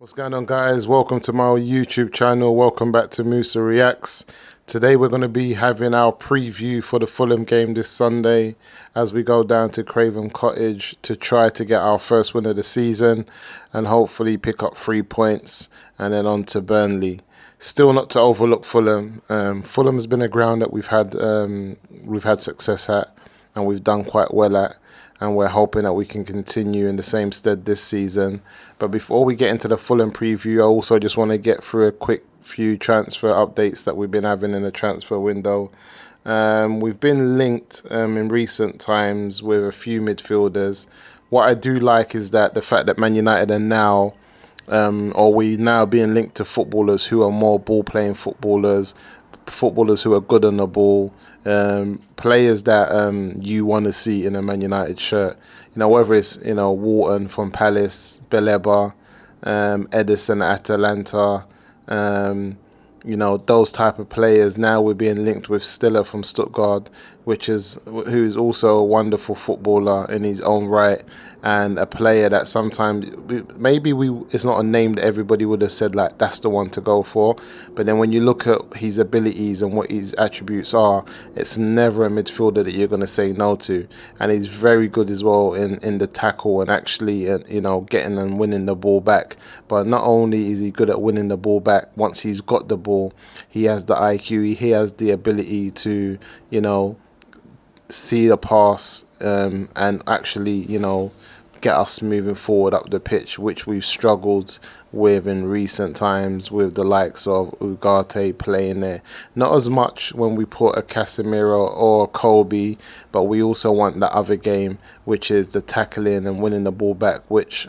What's going on, guys? Welcome to my YouTube channel. Welcome back to Musa Reacts. Today we're going to be having our preview for the Fulham game this Sunday as we go down to Craven Cottage to try to get our first win of the season and hopefully pick up 3 points and then on to Burnley. Still not to overlook Fulham. Fulham has been a ground that we've had success at and we've done quite well at, and we're hoping that we can continue in the same stead this season. But before we get into the Fulham preview, I also just want to get through a quick few transfer updates that we've been having in the transfer window. We've been linked in recent times with a few midfielders. What I do like is that the fact that Man United are now, or we now being linked to footballers who are more ball-playing footballers who are good on the ball, players that you want to see in a Man United shirt. Whether it's Wharton from Palace, Beleba, Edison at Atalanta, those type of players. Now we're being linked with Stiller from Stuttgart, who is also a wonderful footballer in his own right, and a player that sometimes it's not a name that everybody would have said like that's the one to go for, but then when you look at his abilities and what his attributes are, it's never a midfielder that you're going to say no to. And he's very good as well in the tackle and actually getting and winning the ball back. But not only is he good at winning the ball back, once he's got the ball, he has the IQ, he has the ability to see the pass and actually get us moving forward up the pitch, which we've struggled with in recent times with the likes of Ugarte playing there. Not as much when we put a Casemiro or a Kobe, but we also want that other game, which is the tackling and winning the ball back, which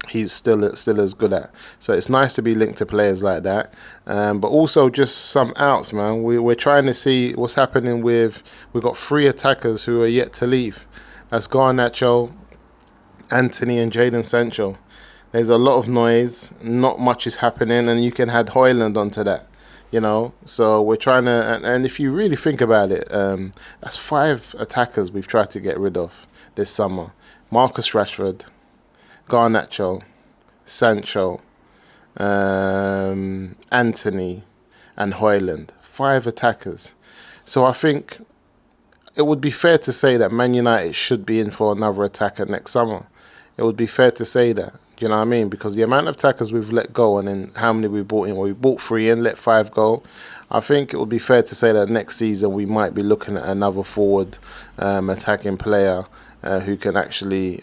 he's still as good at. So it's nice to be linked to players like that, but also just some outs, man. We're trying to see what's happening with. We've got 3 attackers who are yet to leave. That's Garnacho, Anthony and Jadon Sancho. There's a lot of noise, not much is happening, and you can add Højlund onto that, So we're trying to, and if you really think about it, that's 5 attackers we've tried to get rid of this summer. Marcus Rashford, Garnacho, Sancho, Anthony and Højlund. 5 attackers. So I think it would be fair to say that Man United should be in for another attacker next summer. It would be fair to say that. Do you know what I mean? Because the amount of attackers we've let go and then how many we bought in. Well, we bought 3 in, let 5 go. I think it would be fair to say that next season we might be looking at another forward attacking player who can actually,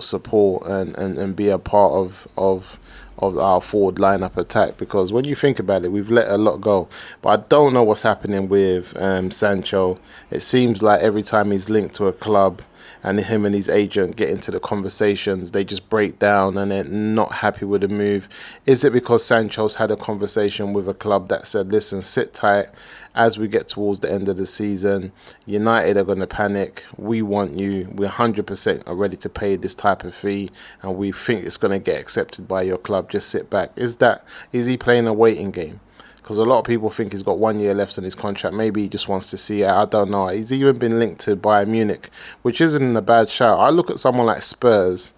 support and be a part of our forward lineup attack. Because when you think about it, we've let a lot go. But I don't know what's happening with Sancho. It seems like every time he's linked to a club and him and his agent get into the conversations, they just break down and they're not happy with the move. Is it because Sancho's had a conversation with a club that said, listen, sit tight, as we get towards the end of the season, United are going to panic, we want you, we're 100% are ready to pay this type of fee, and we think it's going to get accepted by your club, just sit back. Is he playing a waiting game? Because a lot of people think he's got 1 year left on his contract. Maybe he just wants to see it. I don't know. He's even been linked to Bayern Munich, which isn't a bad shout. I look at someone like Spurs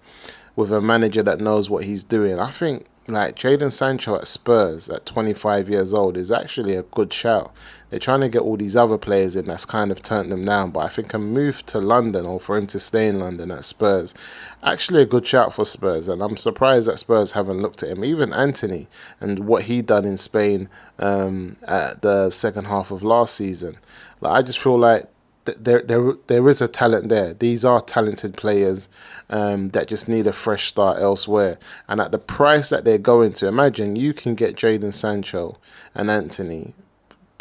with a manager that knows what he's doing. I think like Jadon Sancho at Spurs at 25 years old is actually a good shout. They're trying to get all these other players in that's kind of turned them down. But I think a move to London or for him to stay in London at Spurs, actually a good shout for Spurs. And I'm surprised that Spurs haven't looked at him. Even Anthony and what he done in Spain at the second half of last season. Like, I just feel like there is a talent there. These are talented players that just need a fresh start elsewhere. And at the price that they're going to, imagine you can get Jadon Sancho and Anthony,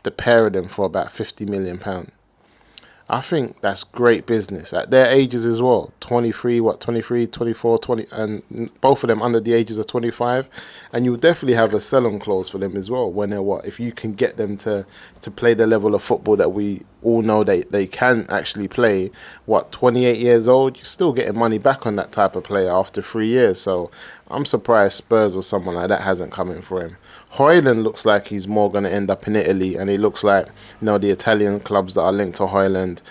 the pair of them, for about £50 million. I think that's great business at their ages as well. 23, 24, 20, and both of them under the ages of 25. And you'll definitely have a sell-on clause for them as well when they're if you can get them to play the level of football that we all know they can actually play. 28 years old, you're still getting money back on that type of player after 3 years. So I'm surprised Spurs or someone like that hasn't come in for him. Højlund looks like he's more going to end up in Italy, and it looks like the Italian clubs that are linked to Højlund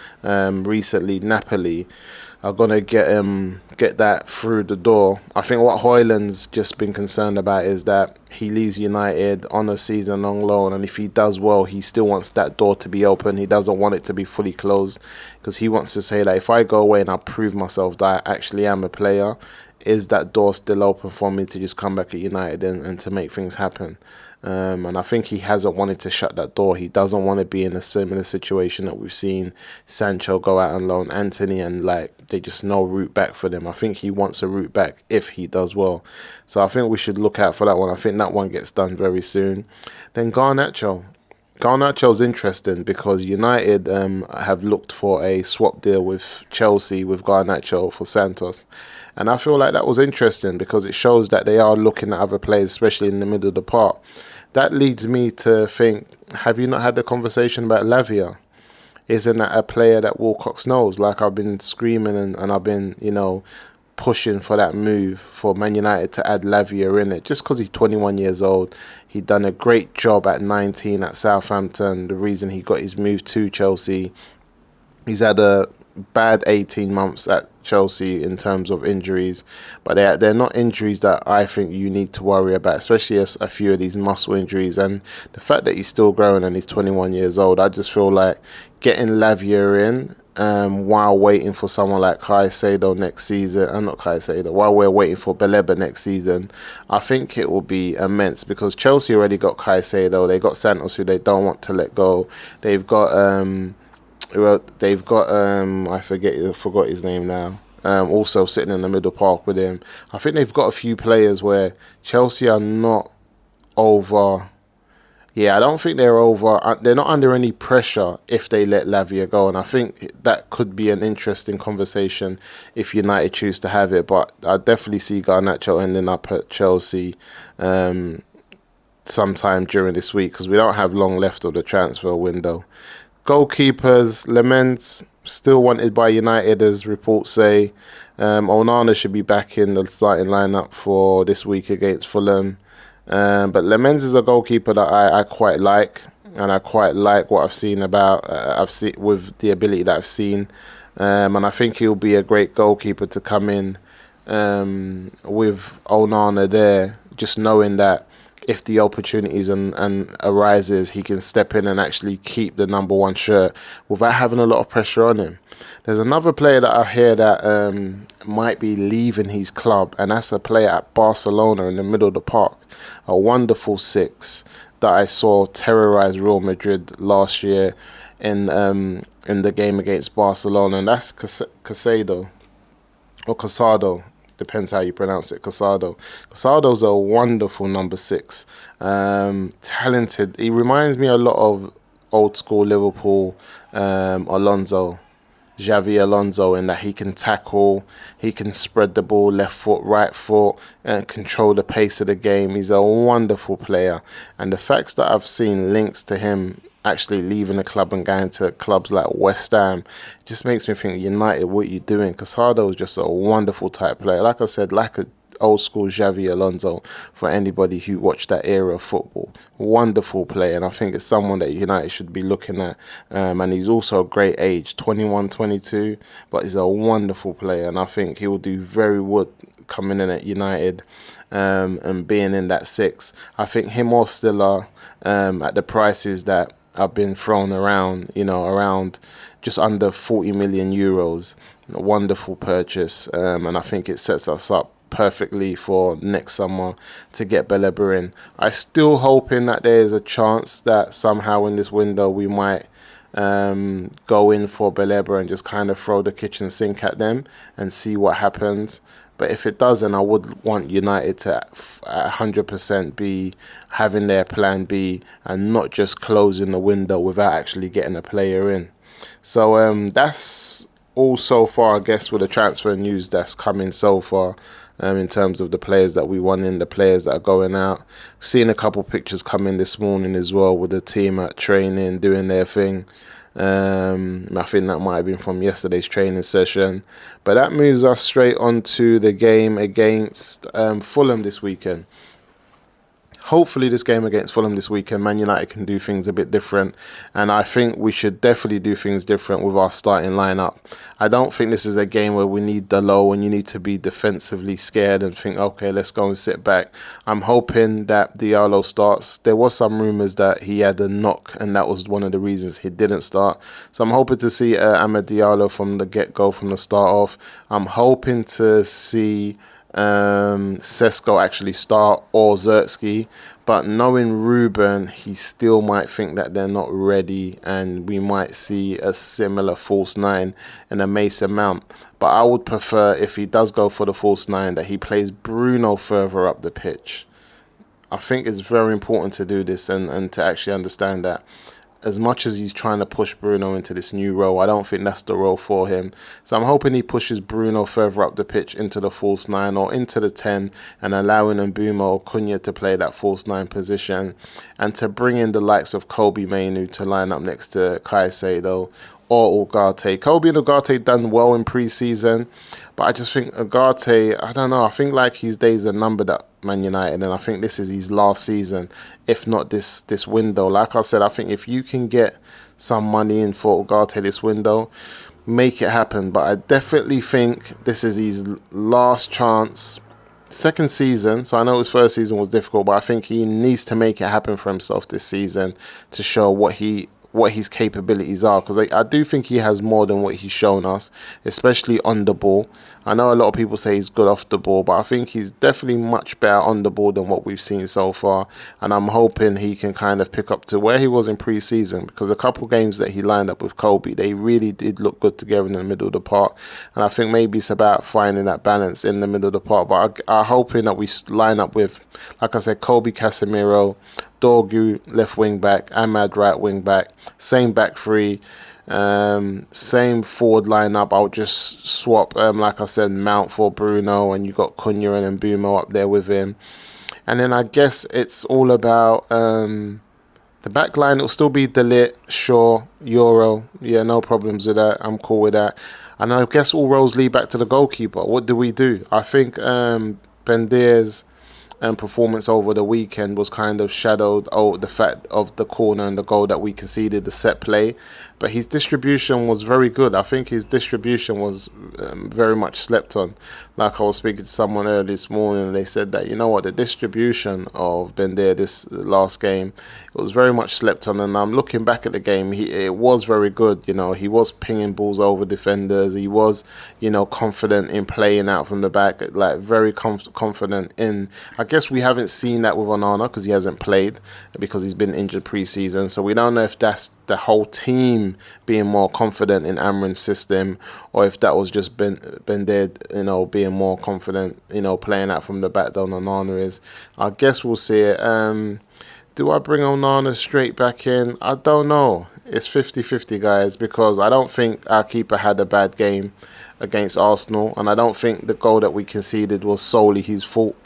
recently, Napoli, are gonna get that through the door. I think what Hoyland's just been concerned about is that he leaves United on a season-long loan, and if he does well, he still wants that door to be open. He doesn't want it to be fully closed, because he wants to say that if I go away and I prove myself that I actually am a player, is that door still open for me to just come back at United and to make things happen? And I think he hasn't wanted to shut that door. He doesn't want to be in a similar situation that we've seen Sancho go out on loan, Anthony, and like they just no route back for them. I think he wants a route back if he does well. So I think we should look out for that one. I think that one gets done very soon. Then Garnacho. Garnacho's interesting because United have looked for a swap deal with Chelsea with Garnacho for Santos. And I feel like that was interesting because it shows that they are looking at other players, especially in the middle of the park. That leads me to think, have you not had the conversation about Lavia? Isn't that a player that Wilcox knows? Like I've been screaming and I've been, pushing for that move for Man United to add Lavia in it, just because he's 21 years old. He'd done a great job at 19 at Southampton. The reason he got his move to Chelsea, he's had a bad 18 months at Chelsea in terms of injuries, but they're not injuries that I think you need to worry about, especially as a few of these muscle injuries. And the fact that he's still growing and he's 21 years old, I just feel like getting Lavia in while waiting for someone like Caicedo next season, not Caicedo, while we're waiting for Baleba next season, I think it will be immense because Chelsea already got Caicedo, they got Santos, who they don't want to let go. They've got I forgot his name now. Also sitting in the middle park with him. I think they've got a few players where Chelsea are not over. Yeah, I don't think they're over. They're not under any pressure if they let Lavia go, and I think that could be an interesting conversation if United choose to have it. But I definitely see Garnacho ending up at Chelsea sometime during this week because we don't have long left of the transfer window. Goalkeepers, Lemens still wanted by United, as reports say. Onana should be back in the starting lineup for this week against Fulham. But Lemens is a goalkeeper that I quite like, and I quite like what I've seen with the ability that I've seen, and I think he'll be a great goalkeeper to come in with Onana there, just knowing that if the opportunities and arises, he can step in and actually keep the number one shirt without having a lot of pressure on him. There's another player that I hear that might be leaving his club, and that's a player at Barcelona in the middle of the park. A wonderful six that I saw terrorize Real Madrid last year in the game against Barcelona, and that's Casado, or Casado. Depends how you pronounce it, Casado. Casado's a wonderful number six. Talented. He reminds me a lot of old school Liverpool Alonso. Xavi Alonso, in that he can tackle, he can spread the ball left foot, right foot, and control the pace of the game. He's a wonderful player. And the facts that I've seen links to him actually leaving the club and going to clubs like West Ham just makes me think, United, what are you doing? Casado is just a wonderful type player. Like I said, like a old school Xavi Alonso for anybody who watched that era of football. Wonderful player, and I think it's someone that United should be looking at. And he's also a great age, 21, 22, but he's a wonderful player, and I think he will do very well coming in at United and being in that six. I think him or Stiller at the prices that have been thrown around, around just under 40 million euros. A wonderful purchase, and I think it sets us up perfectly for next summer to get Baleba in. I still hoping that there is a chance that somehow in this window we might go in for Baleba and just kind of throw the kitchen sink at them and see what happens. But if it doesn't, I would want United to 100% be having their plan B and not just closing the window without actually getting a player in. So that's all so far, I guess, with the transfer news that's coming so far. In terms of the players that we want in, the players that are going out. Seen a couple pictures come in this morning as well with the team at training, doing their thing. I think that might have been from yesterday's training session. But that moves us straight on to the game against Fulham this weekend. hopefully this game against Fulham this weekend, Man United can do things a bit different, and I think we should definitely do things different with our starting lineup. I don't think this is a game where we need the low and you need to be defensively scared and think, okay, let's go and sit back. I'm hoping that Diallo starts. There was some rumours that he had a knock, and that was one of the reasons he didn't start. So I'm hoping to see Amad Diallo from the get-go, from the start off. I'm hoping to see Sesko actually start, or Zertsky, but knowing Ruben, he still might think that they're not ready, and we might see a similar false nine and a Mason Mount. But I would prefer, if he does go for the false nine, that he plays Bruno further up the pitch. I think it's very important to do this, and to actually understand that as much as he's trying to push Bruno into this new role, I don't think that's the role for him. So I'm hoping he pushes Bruno further up the pitch into the false nine or into the 10, and allowing Mbeumo or Cunha to play that false nine position, and to bring in the likes of Kobe Mainoo to line up next to Caicedo or Ugarte. Kobe and Ugarte done well in pre-season, but I just think Ugarte, I don't know, I think like his days are numbered at Man United, and I think this is his last season, if not this window. Like I said, I think if you can get some money in for Ugarte this window, make it happen. But I definitely think this is his last chance. Second season, so I know his first season was difficult, but I think he needs to make it happen for himself this season to show what his capabilities are, because I do think he has more than what he's shown us, especially on the ball. I know a lot of people say he's good off the ball, but I think he's definitely much better on the ball than what we've seen so far, and I'm hoping he can kind of pick up to where he was in pre-season, because a couple games that he lined up with Kobe, they really did look good together in the middle of the park, and I think maybe it's about finding that balance in the middle of the park. But I'm hoping that we line up with, like I said, Kobe, Casemiro, Dorgu left wing back, Ahmad right wing back, same back three, same forward lineup. I'll just swap, like I said, Mount for Bruno, and you got Cunha and Mbeumo up there with him. And then I guess it's all about the back line. It'll still be De Ligt, Shaw, Euro. Yeah, no problems with that. I'm cool with that. And I guess all roads lead back to the goalkeeper. What do we do? I think Bendir's performance over the weekend was kind of shadowed the fact of the corner and the goal that we conceded, the set play, but his distribution was very good. I think his distribution was very much slept on. Like I was speaking to someone earlier this morning, and they said that, you know what, the distribution of Bendir this last game, it was very much slept on. And I'm looking back at the game, it was very good. You know, he was pinging balls over defenders. He was, you know, confident in playing out from the back, like very confident in. I guess we haven't seen that with Onana because he hasn't played, because he's been injured pre-season. So we don't know if that's the whole team being more confident in Amorim's system, or if that was just Bendir, you know, being more confident, you know, playing out from the back than Onana is. I guess we'll see it. Do I bring Onana straight back in? I don't know. It's 50-50, guys, because I don't think our keeper had a bad game against Arsenal, and I don't think the goal that we conceded was solely his fault.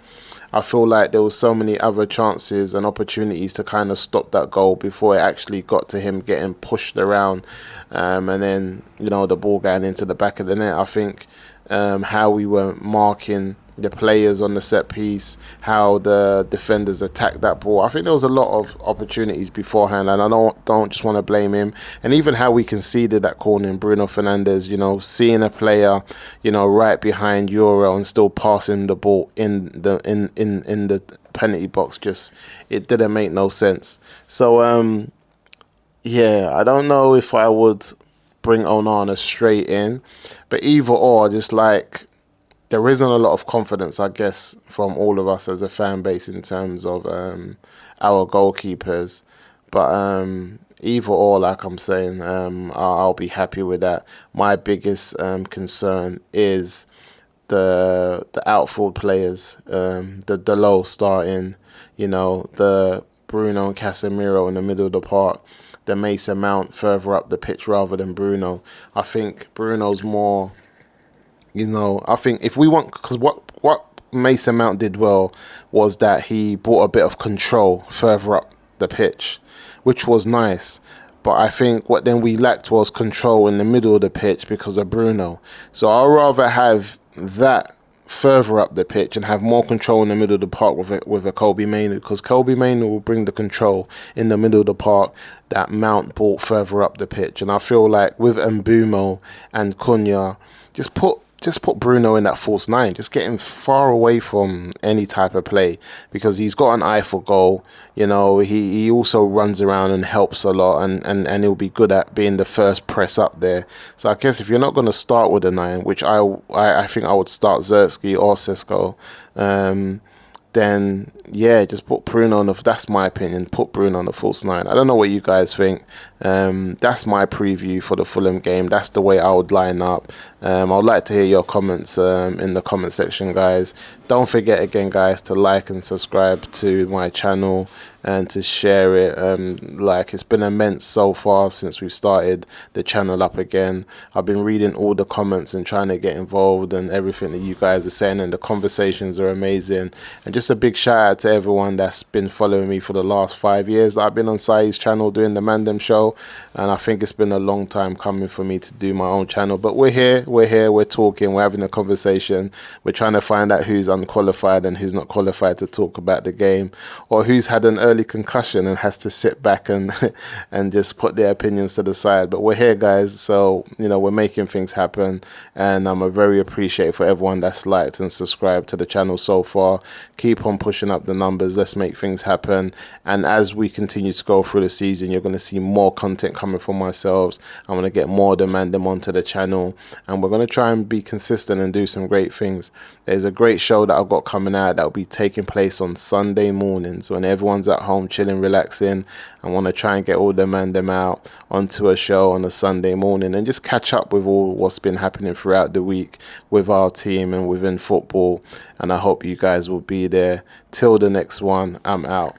I feel like there was so many other chances and opportunities to kind of stop that goal before it actually got to him getting pushed around, and then, you know, the ball going into the back of the net. I think how we were marking the players on the set piece, how the defenders attacked that ball. I think there was a lot of opportunities beforehand, and I don't just want to blame him. And even how we conceded that corner in Bruno Fernandes, you know, seeing a player, you know, right behind Euro and still passing the ball in the penalty box, just, it didn't make no sense. So yeah, I don't know if I would bring Onana straight in, but either or, just like, there isn't a lot of confidence, I guess, from all of us as a fan base in terms of our goalkeepers. But either or, like I'm saying, I'll be happy with that. My biggest concern is the outfield players, the low starting, you know, the Bruno and Casemiro in the middle of the park, the Mason Mount further up the pitch rather than Bruno. I think Bruno's more... You know, I think if we want, because what Mason Mount did well was that he brought a bit of control further up the pitch, which was nice. But I think what then we lacked was control in the middle of the pitch because of Bruno. So I'd rather have that further up the pitch and have more control in the middle of the park with a Kobe Mainoo, because Kobe Mainoo will bring the control in the middle of the park that Mount brought further up the pitch. And I feel like with Mbumo and Cunha, just put Bruno in that false nine. Just get him far away from any type of play, because he's got an eye for goal. You know, he also runs around and helps a lot, and he'll be good at being the first press up there. So I guess if you're not going to start with a nine, which I think I would start Zertsky or Sisco, then yeah, just put Bruno on the, that's my opinion, put Bruno on the false nine. I don't know what you guys think. That's my preview for the Fulham game. That's the way I would line up. I would like to hear your comments in the comment section, guys. Don't forget again, guys, to like and subscribe to my channel and to share it. Like, it's been immense so far since we've started the channel up again. I've been reading all the comments and trying to get involved and everything that you guys are saying, and the conversations are amazing. And just a big shout out to everyone that's been following me for the last 5 years that I've been on Sai's channel doing the Mandem show. And I think it's been a long time coming for me to do my own channel, but we're here, we're talking, we're having a conversation, we're trying to find out who's unqualified and who's not qualified to talk about the game, or who's had an early concussion and has to sit back and and just put their opinions to the side. But we're here, guys, so you know, we're making things happen, and I'm very appreciative for everyone that's liked and subscribed to the channel so far. Keep on pushing up the numbers, let's make things happen. And as we continue to go through the season, you're going to see more content coming from myself. I'm going to get more demand them onto the channel, and we're going to try and be consistent and do some great things. There's a great show that I've got coming out that will be taking place on Sunday mornings when everyone's at home chilling, relaxing. I want to try and get all them out onto a show on a Sunday morning and just catch up with all what's been happening throughout the week with our team and within football. And I hope you guys will be there. Till the next one, I'm out.